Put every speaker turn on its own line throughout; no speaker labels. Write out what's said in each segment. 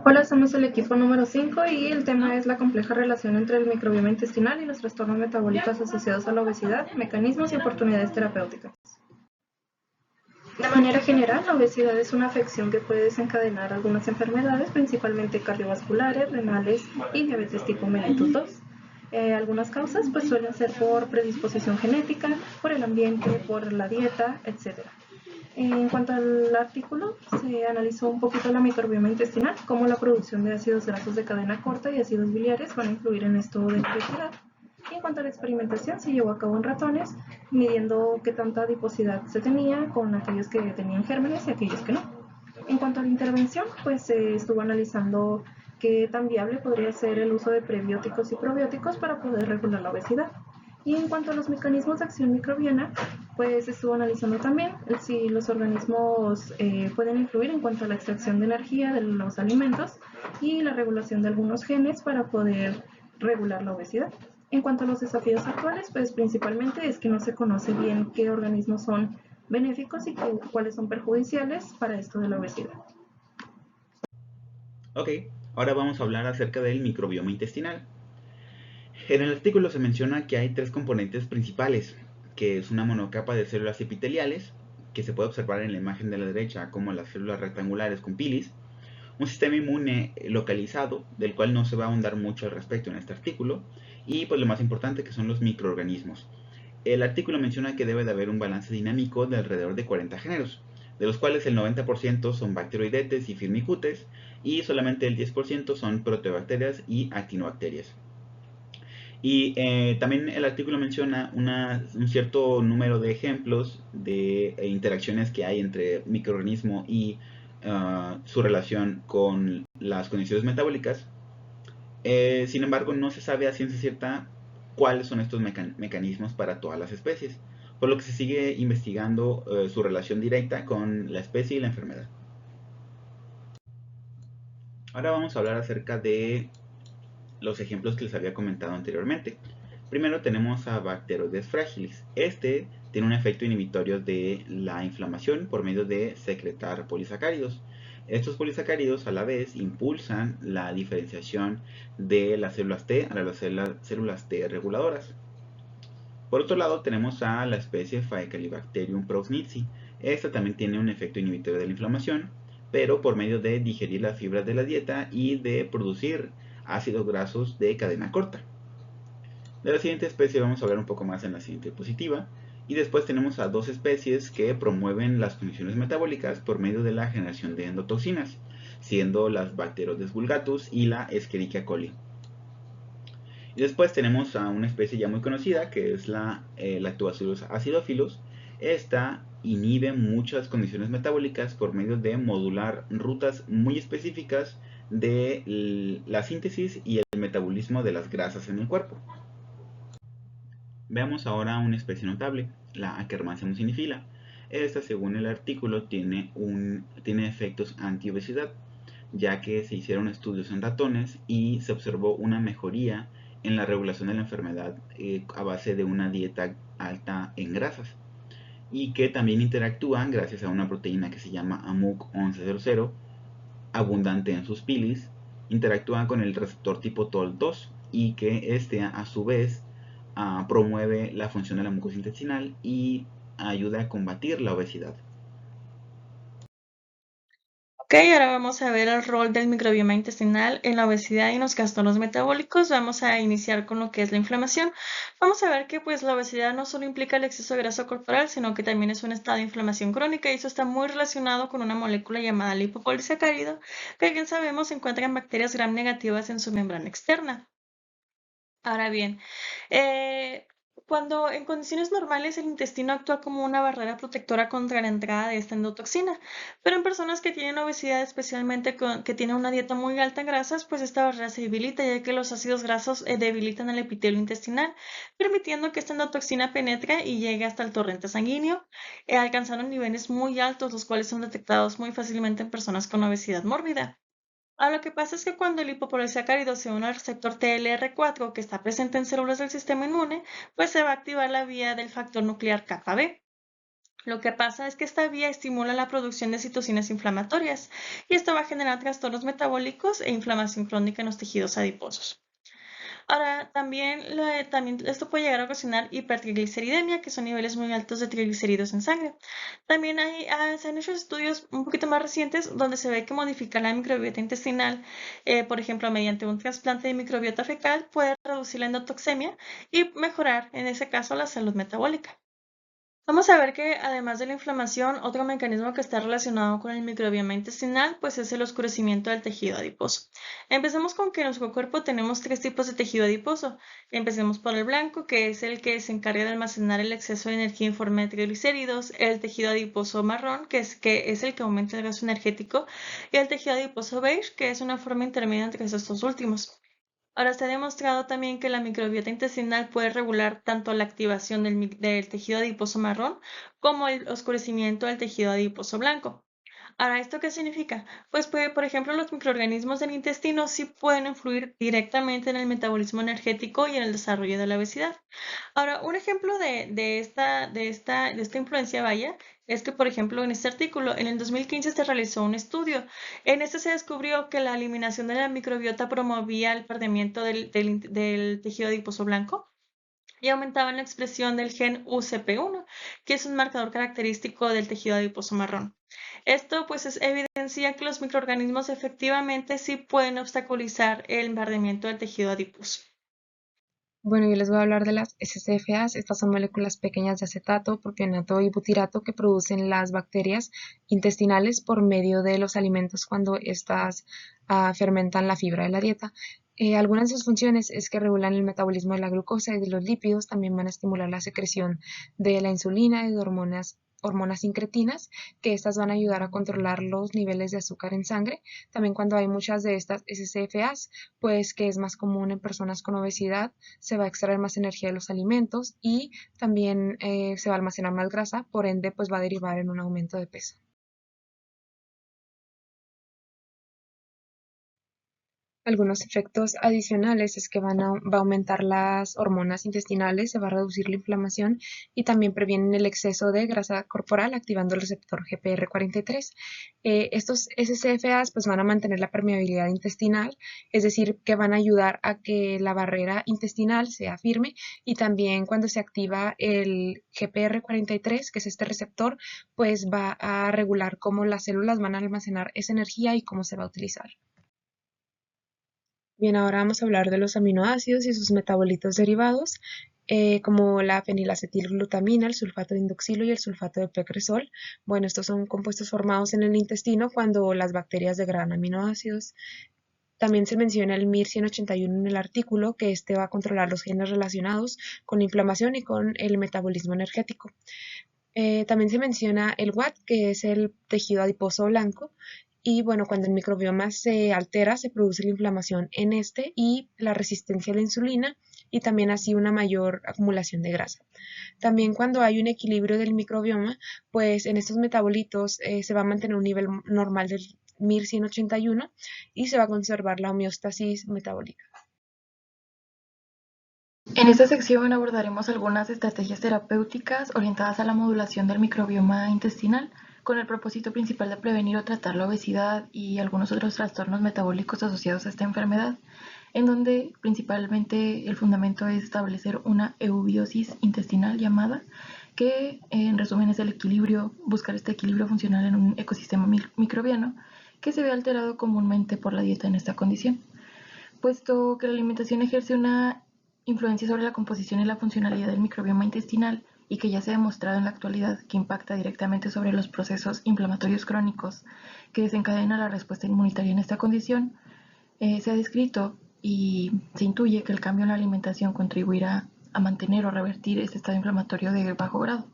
Hola, somos el equipo número 5 y el tema es la compleja relación entre el microbioma intestinal y los trastornos metabólicos asociados a la obesidad, mecanismos y oportunidades terapéuticas. De manera general, la obesidad es una afección que puede desencadenar algunas enfermedades, principalmente cardiovasculares, renales y diabetes tipo mellitus 2. Algunas causas pues suelen ser por predisposición genética, por el ambiente, por la dieta, etc. En cuanto al artículo, se analizó un poquito la microbioma intestinal, cómo la producción de ácidos grasos de cadena corta y ácidos biliares van a influir en esto de la obesidad. Y en cuanto a la experimentación, se llevó a cabo en ratones, midiendo qué tanta adiposidad se tenía con aquellos que tenían gérmenes y aquellos que no. En cuanto a la intervención, pues se estuvo analizando qué tan viable podría ser el uso de prebióticos y probióticos para poder regular la obesidad. Y en cuanto a los mecanismos de acción microbiana, pues estuvo analizando también si los organismos pueden influir en cuanto a la extracción de energía de los alimentos y la regulación de algunos genes para poder regular la obesidad. En cuanto a los desafíos actuales, pues principalmente es que no se conoce bien qué organismos son benéficos y cuáles son perjudiciales para esto de la obesidad.
Ok, ahora vamos a hablar acerca del microbioma intestinal. En el artículo se menciona que hay tres componentes principales, que es una monocapa de células epiteliales, que se puede observar en la imagen de la derecha como las células rectangulares con pilis, un sistema inmune localizado, del cual no se va a ahondar mucho al respecto en este artículo, y pues lo más importante que son los microorganismos. El artículo menciona que debe de haber un balance dinámico de alrededor de 40 géneros, de los cuales el 90% son bacteroidetes y firmicutes, y solamente el 10% son proteobacterias y actinobacterias. Y también el artículo menciona un cierto número de ejemplos de interacciones que hay entre microorganismo y su relación con las condiciones metabólicas. Sin embargo, no se sabe a ciencia cierta cuáles son estos mecanismos para todas las especies, por lo que se sigue investigando su relación directa con la especie y la enfermedad. Ahora vamos a hablar acerca de los ejemplos que les había comentado anteriormente. Primero tenemos a Bacteroides fragilis. Este tiene un efecto inhibitorio de la inflamación por medio de secretar polisacáridos. Estos polisacáridos a la vez impulsan la diferenciación de las células T a las células T reguladoras. Por otro lado tenemos a la especie Faecalibacterium prausnitzii. Esta también tiene un efecto inhibitorio de la inflamación, pero por medio de digerir las fibras de la dieta y de producir ácidos grasos de cadena corta. De la siguiente especie vamos a hablar un poco más en la siguiente diapositiva. Y después tenemos a dos especies que promueven las condiciones metabólicas por medio de la generación de endotoxinas, siendo las Bacteroides vulgatus y la Escherichia coli. Y después tenemos a una especie ya muy conocida que es la Lactobacillus acidophilus. Esta inhibe muchas condiciones metabólicas por medio de modular rutas muy específicas de la síntesis y el metabolismo de las grasas en el cuerpo. Veamos ahora una especie notable, la Akkermansia mucinifila. Esta, según el artículo, tiene efectos antiobesidad, ya que se hicieron estudios en ratones y se observó una mejoría en la regulación de la enfermedad a base de una dieta alta en grasas, y que también interactúan gracias a una proteína que se llama AMUC1100, abundante en sus pilis, interactúan con el receptor tipo TOL2 y que este a su vez promueve la función de la mucosa intestinal y ayuda a combatir la obesidad.
Ok, ahora vamos a ver el rol del microbioma intestinal en la obesidad y en los trastornos metabólicos. Vamos a iniciar con lo que es la inflamación. Vamos a ver que pues la obesidad no solo implica el exceso de grasa corporal, sino que también es un estado de inflamación crónica y eso está muy relacionado con una molécula llamada lipopolisacárido, que bien sabemos se encuentran bacterias gram negativas en su membrana externa. Ahora bien, cuando en condiciones normales el intestino actúa como una barrera protectora contra la entrada de esta endotoxina, pero en personas que tienen obesidad, especialmente que tienen una dieta muy alta en grasas, pues esta barrera se debilita ya que los ácidos grasos debilitan el epitelio intestinal, permitiendo que esta endotoxina penetre y llegue hasta el torrente sanguíneo, alcanzando niveles muy altos, los cuales son detectados muy fácilmente en personas con obesidad mórbida. Lo que pasa es que cuando el lipopolisacárido se une al receptor TLR4 que está presente en células del sistema inmune, pues se va a activar la vía del factor nuclear kappa B. Lo que pasa es que esta vía estimula la producción de citocinas inflamatorias y esto va a generar trastornos metabólicos e inflamación crónica en los tejidos adiposos. Ahora, también esto puede llegar a ocasionar hipertrigliceridemia, que son niveles muy altos de triglicéridos en sangre. También se han hecho estudios un poquito más recientes donde se ve que modificar la microbiota intestinal, por ejemplo, mediante un trasplante de microbiota fecal, puede reducir la endotoxemia y mejorar, en ese caso, la salud metabólica. Vamos a ver que además de la inflamación, otro mecanismo que está relacionado con el microbioma intestinal, pues es el oscurecimiento del tejido adiposo. Empecemos con que en nuestro cuerpo tenemos 3 tipos de tejido adiposo. Empecemos por el blanco, que es el que se encarga de almacenar el exceso de energía en forma de triglicéridos, el tejido adiposo marrón, que es el que aumenta el gasto energético, y el tejido adiposo beige, que es una forma intermedia entre estos dos últimos. Ahora se ha demostrado también que la microbiota intestinal puede regular tanto la activación del tejido adiposo marrón como el oscurecimiento del tejido adiposo blanco. Ahora, ¿esto qué significa? Pues, por ejemplo, los microorganismos del intestino sí pueden influir directamente en el metabolismo energético y en el desarrollo de la obesidad. Ahora, un ejemplo de esta influencia, vaya, es que, por ejemplo, en este artículo, en el 2015 se realizó un estudio. En este se descubrió que la eliminación de la microbiota promovía el perdimiento del tejido adiposo blanco y aumentaban la expresión del gen UCP1, que es un marcador característico del tejido adiposo marrón. Esto pues evidencia que los microorganismos efectivamente sí pueden obstaculizar el perdimiento del tejido adiposo.
Bueno, yo les voy a hablar de las SCFAs. Estas son moléculas pequeñas de acetato, propionato y butirato que producen las bacterias intestinales por medio de los alimentos cuando éstas fermentan la fibra de la dieta. Algunas de sus funciones es que regulan el metabolismo de la glucosa y de los lípidos, también van a estimular la secreción de la insulina y de hormonas incretinas, que estas van a ayudar a controlar los niveles de azúcar en sangre. También cuando hay muchas de estas SCFAs, pues que es más común en personas con obesidad, se va a extraer más energía de los alimentos y también se va a almacenar más grasa, por ende pues va a derivar en un aumento de peso. Algunos efectos adicionales es que va a aumentar las hormonas intestinales, se va a reducir la inflamación y también previenen el exceso de grasa corporal activando el receptor GPR43. Estos SCFAs pues van a mantener la permeabilidad intestinal, es decir, que van a ayudar a que la barrera intestinal sea firme y también cuando se activa el GPR43, que es este receptor, pues va a regular cómo las células van a almacenar esa energía y cómo se va a utilizar. Bien, ahora vamos a hablar de los aminoácidos y sus metabolitos derivados, como la fenilacetilglutamina, el sulfato de indoxilo y el sulfato de pecresol. Bueno, estos son compuestos formados en el intestino cuando las bacterias degradan aminoácidos. También se menciona el MIR-181 en el artículo, que este va a controlar los genes relacionados con la inflamación y con el metabolismo energético. También se menciona el WAT, que es el tejido adiposo blanco, y bueno, cuando el microbioma se altera, se produce la inflamación en este y la resistencia a la insulina y también así una mayor acumulación de grasa. También cuando hay un equilibrio del microbioma, pues en estos metabolitos se va a mantener un nivel normal del MIR-181 y se va a conservar la homeostasis metabólica.
En esta sección abordaremos algunas estrategias terapéuticas orientadas a la modulación del microbioma intestinal, con el propósito principal de prevenir o tratar la obesidad y algunos otros trastornos metabólicos asociados a esta enfermedad, en donde principalmente el fundamento es establecer una eubiosis intestinal llamada, que en resumen es el equilibrio, buscar este equilibrio funcional en un ecosistema microbiano que se ve alterado comúnmente por la dieta en esta condición. Puesto que la alimentación ejerce una influencia sobre la composición y la funcionalidad del microbioma intestinal y que ya se ha demostrado en la actualidad que impacta directamente sobre los procesos inflamatorios crónicos que desencadenan la respuesta inmunitaria en esta condición, se ha descrito y se intuye que el cambio en la alimentación contribuirá a mantener o revertir este estado inflamatorio de bajo grado.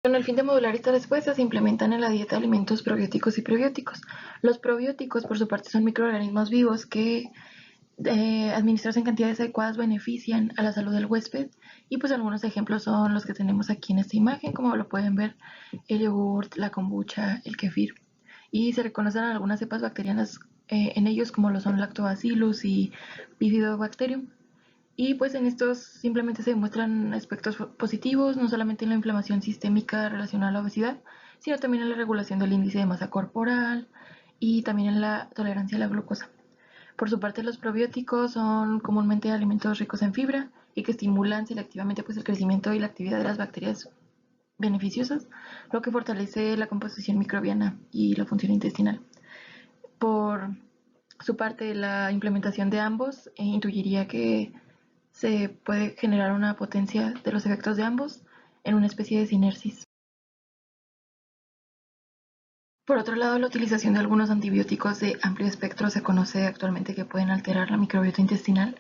Con el fin de modular esta respuesta se implementan en la dieta alimentos probióticos y prebióticos. Los probióticos, por su parte, son microorganismos vivos que administrados en cantidades adecuadas benefician a la salud del huésped y pues algunos ejemplos son los que tenemos aquí en esta imagen, como lo pueden ver, el yogurt, la kombucha, el kefir, y se reconocen algunas cepas bacterianas en ellos como lo son lactobacillus y bifidobacterium.
Y pues en estos simplemente se demuestran aspectos positivos, no solamente en la inflamación sistémica relacionada a la obesidad, sino también en la regulación del índice de masa corporal y también en la tolerancia a la glucosa. Por su parte, los probióticos son comúnmente alimentos ricos en fibra y que estimulan selectivamente pues, el crecimiento y la actividad de las bacterias beneficiosas, lo que fortalece la composición microbiana y la función intestinal. Por su parte, la implementación de ambos intuiría que se puede generar una potencia de los efectos de ambos en una especie de sinersis. Por otro lado, la utilización de algunos antibióticos de amplio espectro se conoce actualmente que pueden alterar la microbiota intestinal,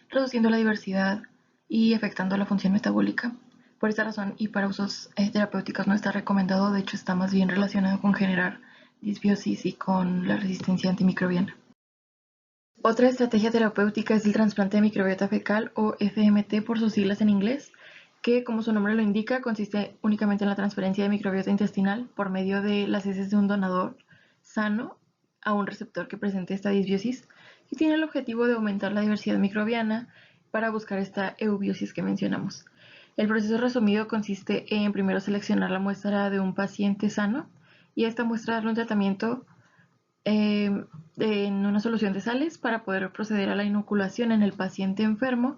reduciendo la diversidad y afectando la función metabólica. Por esta razón, y para usos terapéuticos no está recomendado, de hecho está más bien relacionado con generar disbiosis y con la resistencia antimicrobiana. Otra estrategia terapéutica es el trasplante de microbiota fecal o FMT por sus siglas en inglés, que como su nombre lo indica consiste únicamente en la transferencia de microbiota intestinal por medio de las heces de un donador sano a un receptor que presente esta disbiosis y tiene el objetivo de aumentar la diversidad microbiana para buscar esta eubiosis que mencionamos. El proceso resumido consiste en primero seleccionar la muestra de un paciente sano y a esta muestra darle un tratamiento en una solución de sales para poder proceder a la inoculación en el paciente enfermo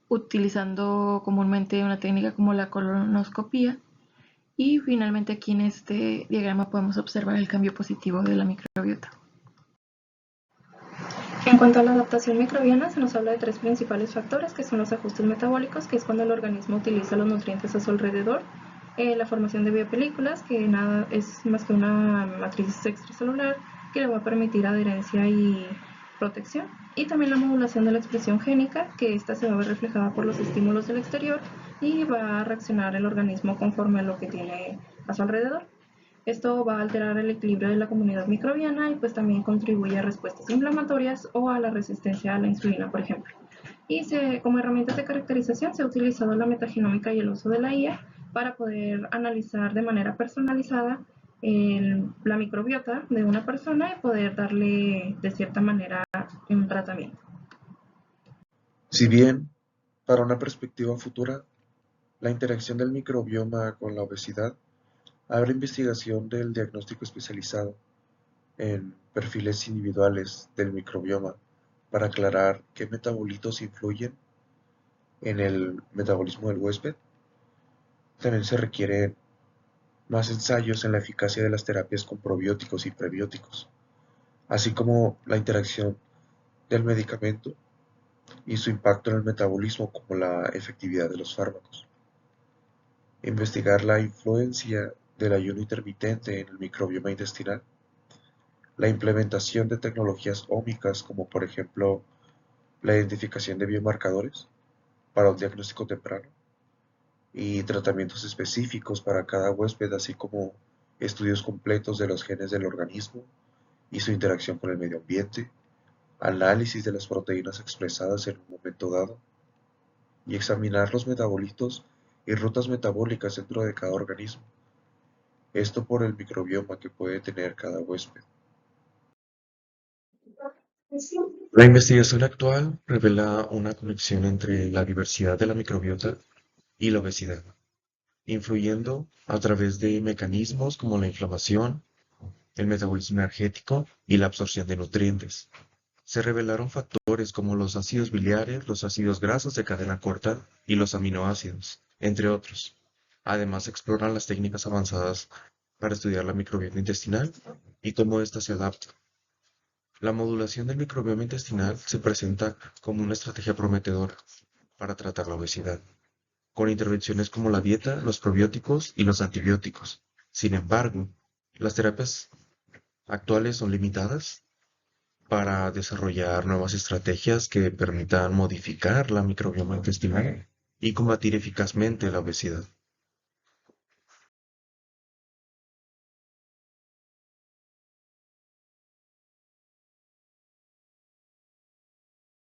utilizando comúnmente una técnica como la colonoscopía. Y finalmente aquí en este diagrama podemos observar el cambio positivo de la microbiota.
En cuanto a la adaptación microbiana, se nos habla de tres principales factores, que son los ajustes metabólicos, que es cuando el organismo utiliza los nutrientes a su alrededor, la formación de biopelículas, que nada es más que una matriz extracelular que le va a permitir adherencia y protección, y también la modulación de la expresión génica, que esta se va a ver reflejada por los estímulos del exterior y va a reaccionar el organismo conforme a lo que tiene a su alrededor. Esto va a alterar el equilibrio de la comunidad microbiana y pues también contribuye a respuestas inflamatorias o a la resistencia a la insulina, por ejemplo. Y como herramientas de caracterización se ha utilizado la metagenómica y el uso de la IA para poder analizar de manera personalizada la microbiota de una persona y poder darle de cierta manera un tratamiento.
Si bien, para una perspectiva futura, la interacción del microbioma con la obesidad abre investigación del diagnóstico especializado en perfiles individuales del microbioma para aclarar qué metabolitos influyen en el metabolismo del huésped. También se requieren más ensayos en la eficacia de las terapias con probióticos y prebióticos, así como la interacción del medicamento y su impacto en el metabolismo, como la efectividad de los fármacos. Investigar la influencia del ayuno intermitente en el microbioma intestinal, la implementación de tecnologías ómicas como por ejemplo la identificación de biomarcadores para un diagnóstico temprano y tratamientos específicos para cada huésped, así como estudios completos de los genes del organismo y su interacción con el medio ambiente, análisis de las proteínas expresadas en un momento dado y examinar los metabolitos y rutas metabólicas dentro de cada organismo. Esto por el microbioma que puede tener cada huésped. La investigación actual revela una conexión entre la diversidad de la microbiota y la obesidad, influyendo a través de mecanismos como la inflamación, el metabolismo energético y la absorción de nutrientes. Se revelaron factores como los ácidos biliares, los ácidos grasos de cadena corta y los aminoácidos, entre otros. Además, se exploran las técnicas avanzadas para estudiar la microbiota intestinal y cómo ésta se adapta. La modulación del microbioma intestinal se presenta como una estrategia prometedora para tratar la obesidad, con intervenciones como la dieta, los probióticos y los antibióticos. Sin embargo, las terapias actuales son limitadas para desarrollar nuevas estrategias que permitan modificar la microbioma intestinal y combatir eficazmente la obesidad.